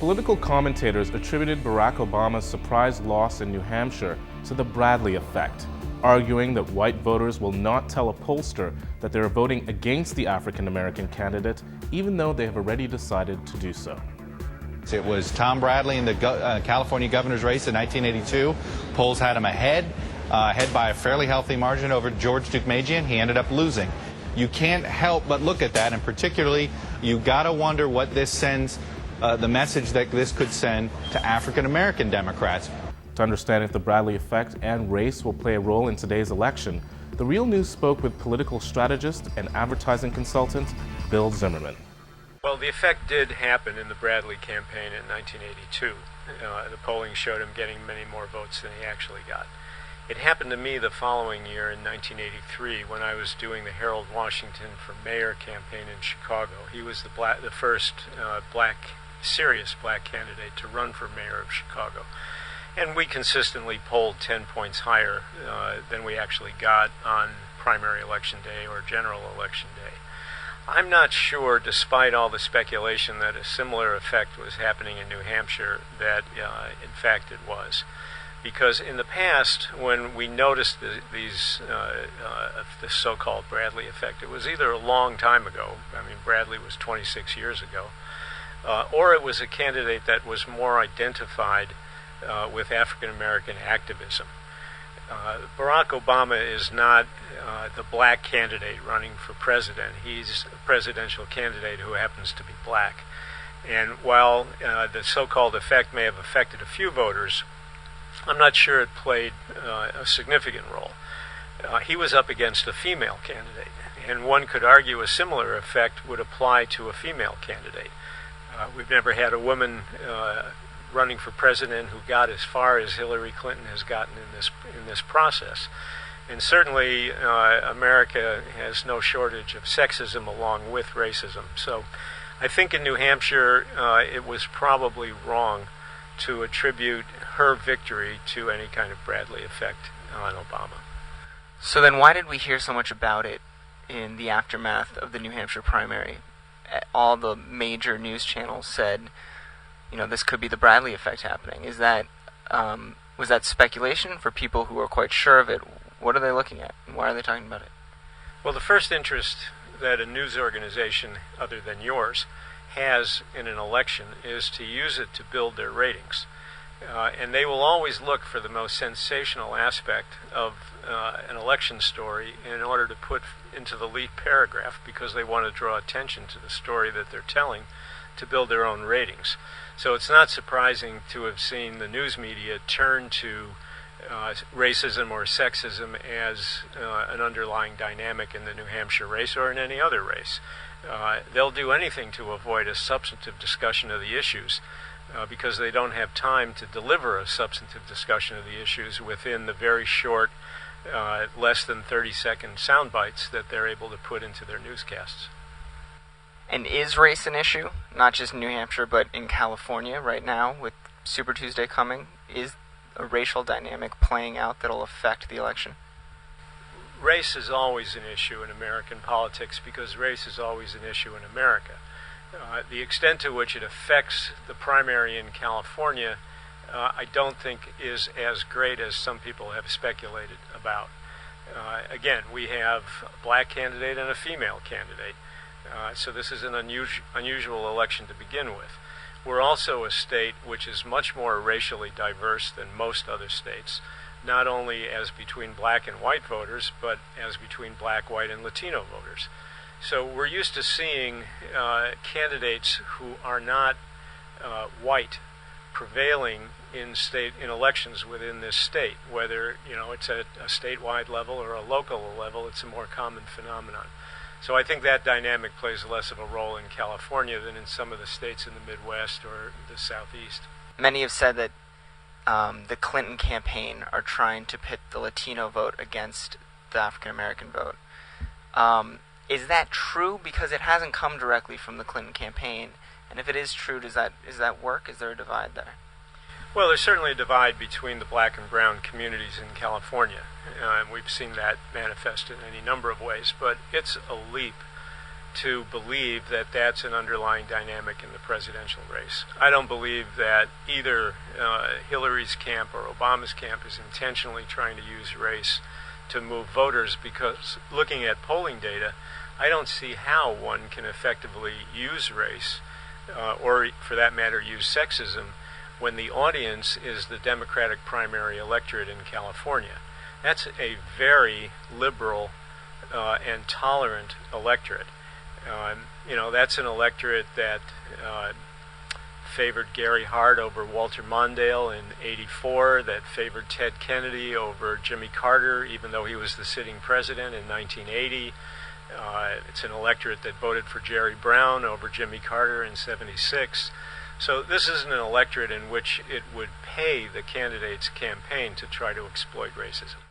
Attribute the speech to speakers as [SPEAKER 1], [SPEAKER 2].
[SPEAKER 1] Political commentators attributed Barack Obama's surprise loss in New Hampshire to the Bradley effect, arguing that white voters will not tell a pollster that they are voting against the African-American candidate, even though they have already decided to do so.
[SPEAKER 2] It was Tom Bradley in the California governor's race in 1982. Polls had him ahead by a fairly healthy margin over George Deukmejian. He ended up losing. You can't help but look at that, and particularly, you got to wonder what this sends, the message that this could send to African-American Democrats.
[SPEAKER 1] To understand if the Bradley effect and race will play a role in today's election, The Real News spoke with political strategist and advertising consultant Bill Zimmerman.
[SPEAKER 3] Well, the effect did happen in the Bradley campaign in 1982. The polling showed him getting many more votes than he actually got. It happened to me the following year in 1983 when I was doing the Harold Washington for mayor campaign in Chicago. He was the first serious black candidate to run for mayor of Chicago. And we consistently polled 10 points higher than we actually got on primary election day or general election day. I'm not sure, despite all the speculation that a similar effect was happening in New Hampshire, that in fact it was. Because in the past, when we noticed this so-called Bradley effect, it was either a long time ago, I mean Bradley was 26 years ago, or it was a candidate that was more identified with African-American activism. Barack Obama is not the black candidate running for president. He's a presidential candidate who happens to be black. And while the so-called effect may have affected a few voters, I'm not sure it played a significant role. He was up against a female candidate, and one could argue a similar effect would apply to a female candidate. We've never had a woman running for president who got as far as Hillary Clinton has gotten in this process. And certainly America has no shortage of sexism along with racism. So I think in New Hampshire it was probably wrong to attribute her victory to any kind of Bradley effect on Obama.
[SPEAKER 4] So then why did we hear so much about it in the aftermath of the New Hampshire primary? All the major news channels said, this could be the Bradley effect happening. Is that was that speculation for people who are quite sure of it? What are they looking at, and why are they talking about it?
[SPEAKER 3] Well, the first interest that a news organization other than yours has in an election is to use it to build their ratings. And they will always look for the most sensational aspect of an election story in order to put into the lead paragraph because they want to draw attention to the story that they're telling to build their own ratings. So it's not surprising to have seen the news media turn to racism or sexism as an underlying dynamic in the New Hampshire race or in any other race. They'll do anything to avoid a substantive discussion of the issues because they don't have time to deliver a substantive discussion of the issues within the very short, less than 30-second sound bites that they're able to put into their newscasts.
[SPEAKER 4] And is race an issue, not just in New Hampshire, but in California right now with Super Tuesday coming? Is a racial dynamic playing out that'll affect the election?
[SPEAKER 3] Race is always an issue in American politics because race is always an issue in America. The extent to which it affects the primary in California, I don't think is as great as some people have speculated about. Again, we have a black candidate and a female candidate. So this is an unusual election to begin with. We're also a state which is much more racially diverse than most other states, not only as between black and white voters, but as between black, white, and Latino voters. So we're used to seeing candidates who are not white prevailing in elections within this state, whether it's at a statewide level or a local level. It's a more common phenomenon. So I think that dynamic plays less of a role in California than in some of the states in the Midwest or the Southeast.
[SPEAKER 4] Many have said that the Clinton campaign are trying to pit the Latino vote against the African American vote. Is that true? Because it hasn't come directly from the Clinton campaign. And if it is true, does that work? Is there a divide there?
[SPEAKER 3] Well, there's certainly a divide between the black and brown communities in California. And we've seen that manifest in any number of ways. But it's a leap to believe that that's an underlying dynamic in the presidential race. I don't believe that either Hillary's camp or Obama's camp is intentionally trying to use race to move voters, because looking at polling data, I don't see how one can effectively use race, or for that matter use sexism, when the audience is the Democratic primary electorate in California. That's a very liberal and tolerant electorate. That's an electorate that favored Gary Hart over Walter Mondale in '84, that favored Ted Kennedy over Jimmy Carter, even though he was the sitting president in 1980. It's an electorate that voted for Jerry Brown over Jimmy Carter in '76. So this isn't an electorate in which it would pay the candidate's campaign to try to exploit racism.